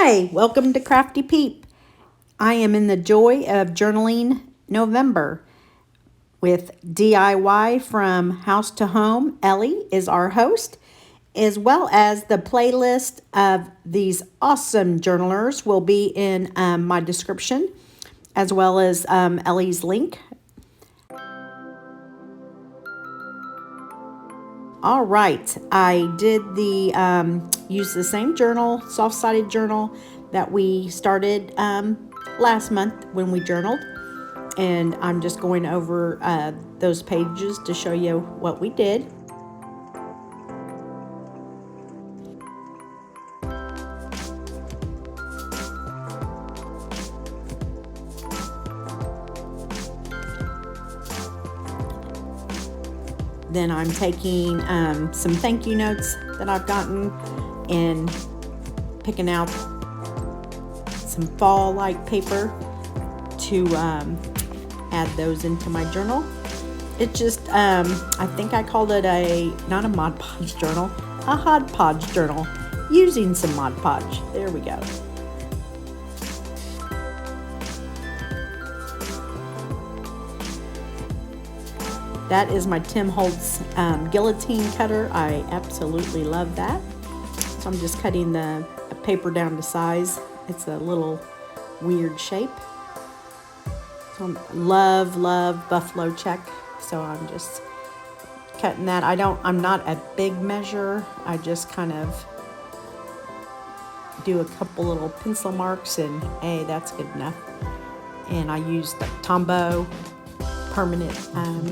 Hi, welcome to craf-T Peep. I am in the joy of journaling November with DIY from House to Home. Ellie is our host, as well as the playlist of these awesome journalers will be in my description, as well as Ellie's link. All right, I did use the same journal, soft-sided journal that we started last month when we journaled. And I'm just going over those pages to show you what we did. Then I'm taking some thank you notes that I've gotten and picking out some fall-like paper to add those into my journal. It just, I think I called it not a Mod Podge journal, a Hodge journal, using some Mod Podge. There we go. That is my Tim Holtz guillotine cutter. I absolutely love that. So I'm just cutting the paper down to size. It's a little weird shape. So love buffalo check. So I'm just cutting that. I'm not a big measure. I just kind of do a couple little pencil marks and hey, that's good enough. And I use the Tombow permanent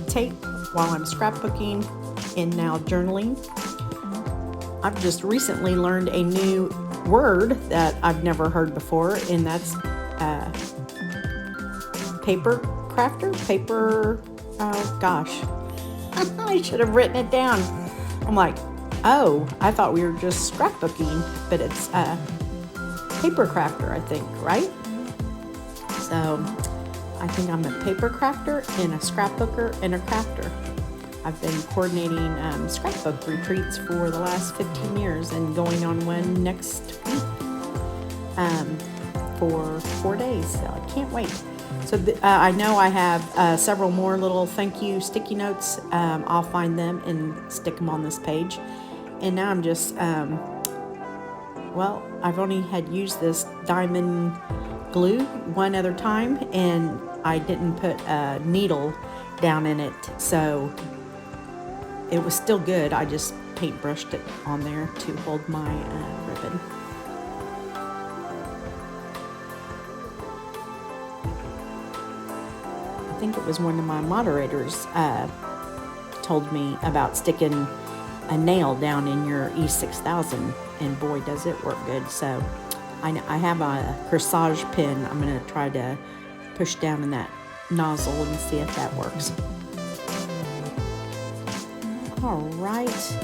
tape while I'm scrapbooking and now journaling. I've just recently learned a new word that I've never heard before, and that's paper crafter. Oh gosh, I should have written it down. I'm like, oh, I thought we were just scrapbooking, but it's paper crafter, I think, right? So I think I'm a paper crafter and a scrapbooker and a crafter. I've been coordinating scrapbook retreats for the last 15 years and going on one next week for 4 days, so I can't wait. So I know I have several more little thank you sticky notes. I'll find them and stick them on this page. And now I'm just, well, I've only had used this diamond glue one other time, and I didn't put a needle down in it, so it was still good. I just paintbrushed it on there to hold my ribbon. I think it was one of my moderators told me about sticking a nail down in your E6000, and boy, does it work good. So I have a corsage pin. I'm going to try to push down in that nozzle and see if that works. All right.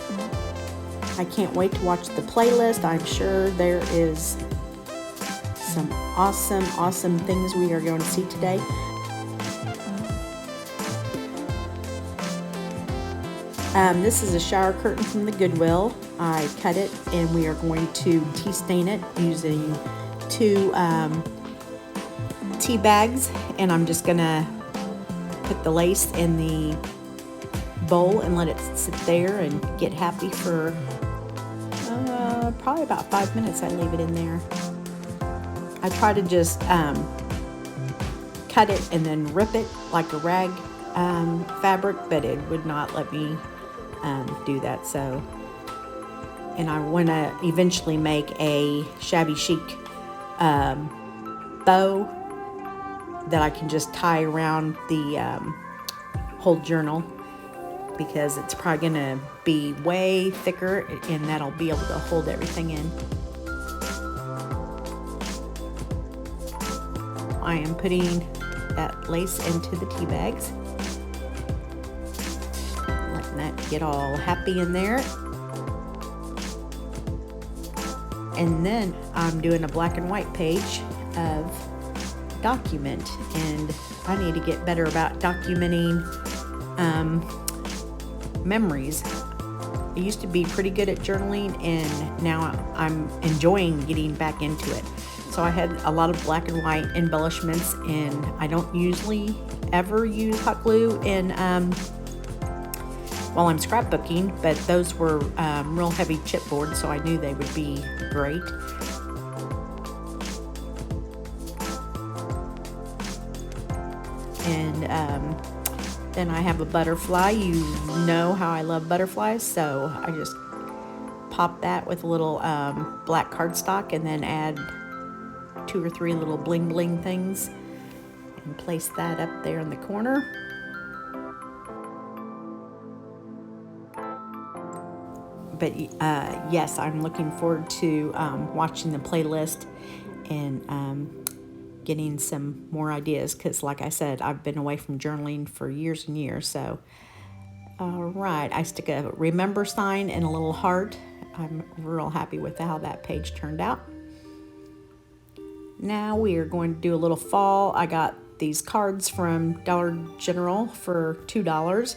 I can't wait to watch the playlist. I'm sure there is some awesome things we are going to see today. This is a shower curtain from the Goodwill. I cut it and we are going to tea stain it using 2 tea bags, and I'm just gonna put the lace in the bowl and let it sit there and get happy for probably about 5 minutes. I leave it in there. I try to just cut it and then rip it like a rag fabric, but it would not let me do that. So, and I want to eventually make a shabby chic bow that I can just tie around the whole journal, because it's probably going to be way thicker and that'll be able to hold everything in. I am putting that lace into the tea bags, letting that get all happy in there. And then I'm doing a black and white page of document, and I need to get better about documenting memories. I used to be pretty good at journaling, and now I'm enjoying getting back into it. So I had a lot of black and white embellishments, and I don't usually ever use hot glue in while I'm scrapbooking, but those were real heavy chipboard, so I knew they would be great. And then I have a butterfly. You know how I love butterflies, so I just pop that with a little black cardstock and then add 2 or 3 little bling bling things and place that up there in the corner. But yes, I'm looking forward to watching the playlist and getting some more ideas, because like I said, I've been away from journaling for years and years. So all right, I stick a remember sign and a little heart. I'm real happy with how that page turned out. Now we are going to do a little fall. I got these cards from Dollar General for $2,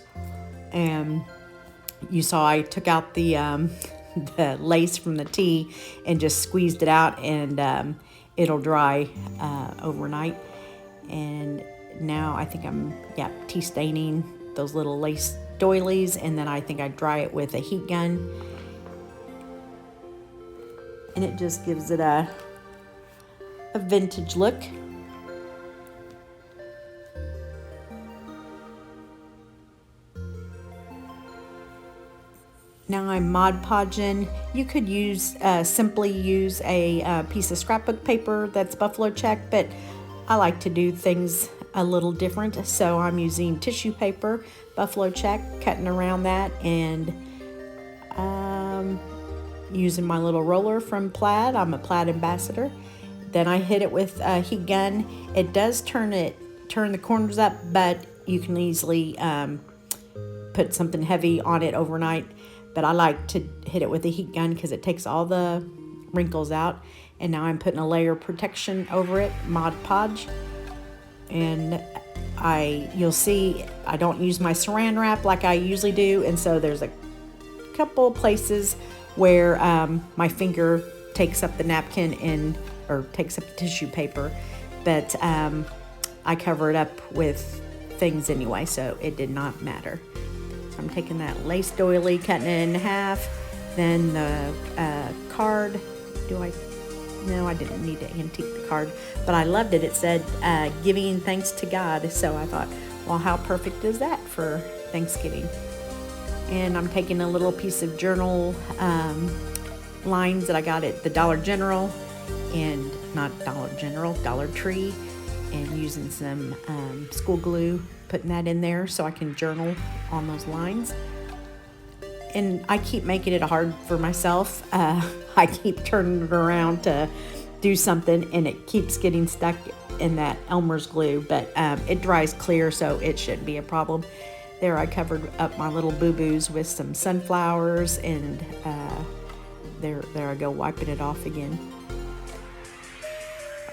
and you saw I took out the lace from the tee and just squeezed it out, and it'll dry overnight. And now I think I'm tea staining those little lace doilies, and then I think I dry it with a heat gun, and it just gives it a vintage look. Now I'm Mod Podging. You could use simply use a piece of scrapbook paper that's buffalo check, but I like to do things a little different. So I'm using tissue paper, buffalo check, cutting around that, and using my little roller from Plaid. I'm a Plaid ambassador. Then I hit it with a heat gun. It does turn the corners up, but you can easily put something heavy on it overnight. But I like to hit it with a heat gun because it takes all the wrinkles out. And now I'm putting a layer of protection over it, Mod Podge. And you'll see I don't use my saran wrap like I usually do. And so there's a couple places where my finger takes up the napkin or takes up the tissue paper. But I cover it up with things anyway, so it did not matter. I'm taking that lace doily, cutting it in half. Then the card. No, I didn't need to antique the card, but I loved it. It said, giving thanks to God. So I thought, well, how perfect is that for Thanksgiving? And I'm taking a little piece of journal lines that I got at the Dollar General, and not Dollar General, Dollar Tree, and using some school glue, putting that in there so I can journal on those lines. And I keep making it hard for myself. I keep turning it around to do something, and it keeps getting stuck in that Elmer's glue, but it dries clear, so it shouldn't be a problem. There I covered up my little boo-boos with some sunflowers, and there I go, wiping it off again.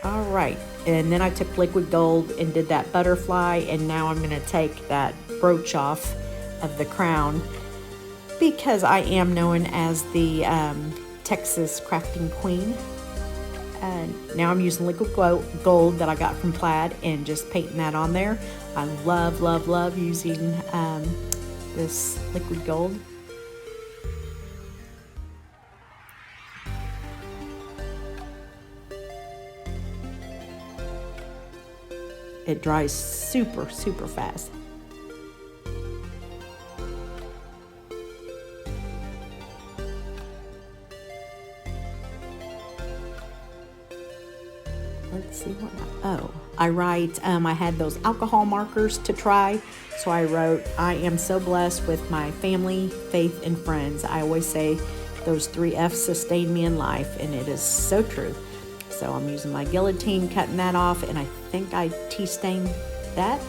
All right, and then I took liquid gold and did that butterfly, and now I'm going to take that brooch off of the crown, because I am known as the Texas crafting queen. Now I'm using liquid gold that I got from Plaid and just painting that on there. I love, love, love using this liquid gold. It dries super, super fast. Let's see what I write. I had those alcohol markers to try, so I wrote, I am so blessed with my family, faith, and friends. I always say those 3 F's sustain me in life, and it is so true. So I'm using my guillotine, cutting that off, and I think I tea stained that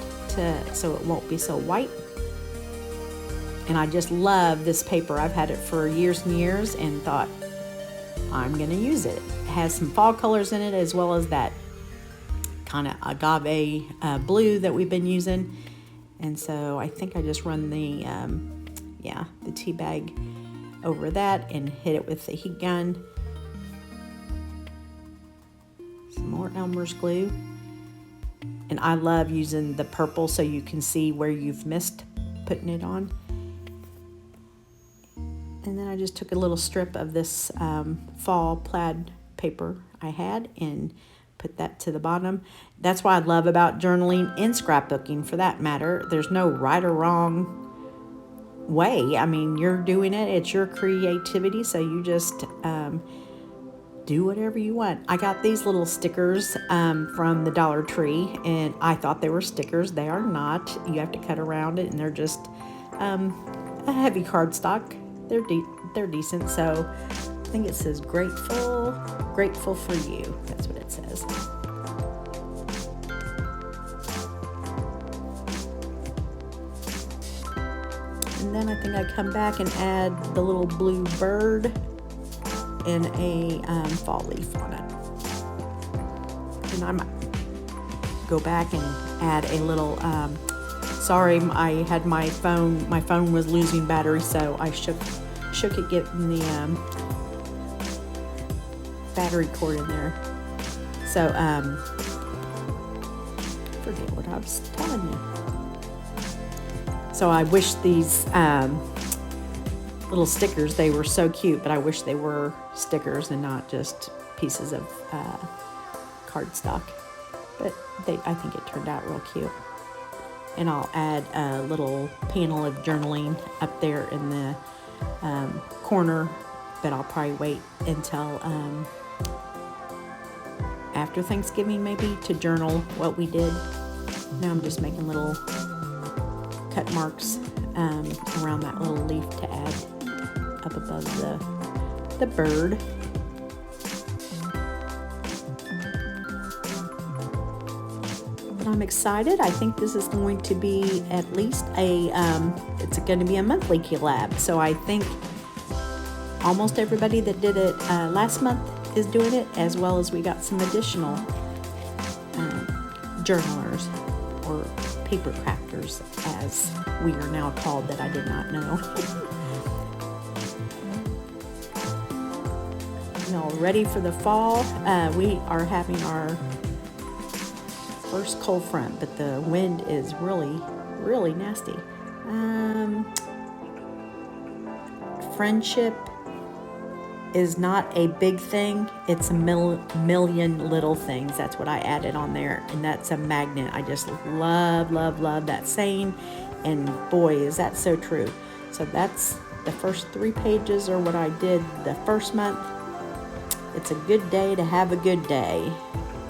so it won't be so white. And I just love this paper. I've had it for years and years and thought I'm going to use it. It has some fall colors in it, as well as that kind of agave blue that we've been using. And so I think I just run the tea bag over that and hit it with the heat gun. Some more Elmer's glue. And I love using the purple so you can see where you've missed putting it on. And then I just took a little strip of this fall plaid paper I had and put that to the bottom. That's what I love about journaling and scrapbooking for that matter. There's no right or wrong way. I mean, you're doing it. It's your creativity, so you just do whatever you want. I got these little stickers from the Dollar Tree, and I thought they were stickers. They are not. You have to cut around it, and they're just a heavy cardstock. They're decent. So I think it says grateful for you. That's what it says. And then I think I come back and add the little blue bird and a fall leaf on it. And I might go back and add a little, sorry, I had my phone was losing battery, so I shook it getting the battery cord in there. So, forget what I was telling you. So I wish these little stickers, they were so cute, but I wish they were stickers and not just pieces of cardstock. But I think it turned out real cute. And I'll add a little panel of journaling up there in the corner, but I'll probably wait until after Thanksgiving maybe to journal what we did. Now I'm just making little cut marks around that little leaf to add up above the bird. But I'm excited. I think this is going to be at least it's going to be a monthly collab. So I think almost everybody that did it last month is doing it, as well as we got some additional journalers or paper crafters, as we are now called, that I did not know. All ready for the fall. We are having our first cold front, but the wind is really nasty. Friendship is not a big thing. It's a million little things. That's what I added on there, and that's a magnet. I just love that saying, and boy, is that so true. So that's the first 3 pages are what I did the first month. It's a good day to have a good day.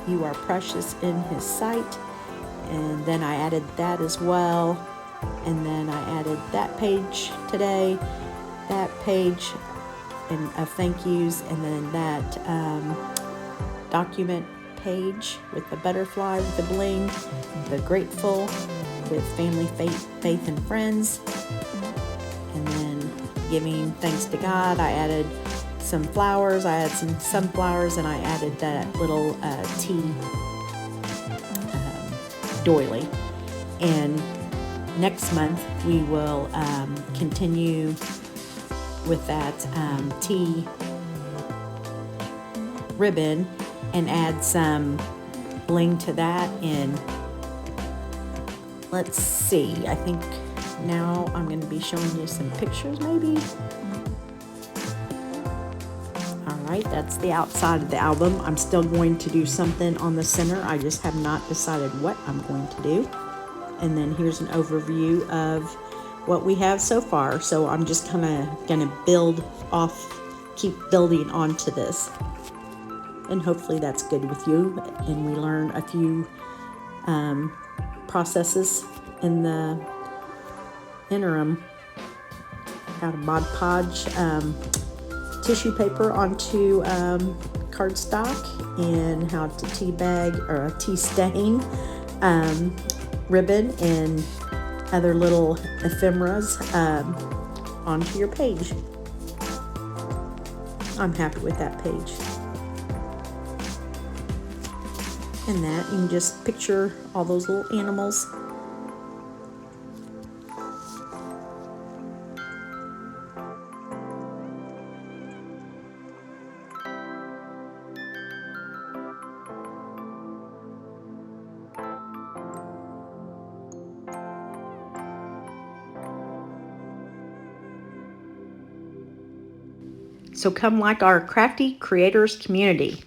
You are precious in His sight. And then I added that as well. And then I added that page today, that page and of thank yous, and then that document page with the butterfly with the bling, the grateful with family, faith and friends, and then giving thanks to God. I added some flowers. I had some sunflowers, and I added that little tea doily. And next month we will continue with that tea ribbon and add some bling to that. And let's see, I think now I'm going to be showing you some pictures maybe. Alright, that's the outside of the album. I'm still going to do something on the center. I just have not decided what I'm going to do. And then here's an overview of what we have so far. So I'm just kind of going to build off, keep building onto this. And hopefully that's good with you. And we learn a few processes in the interim. How to mod Podge tissue paper onto cardstock, and how to tea bag or a tea stain ribbon and other little ephemeras onto your page. I'm happy with that page. And that, you can just picture all those little animals. So come like our crafty creators community.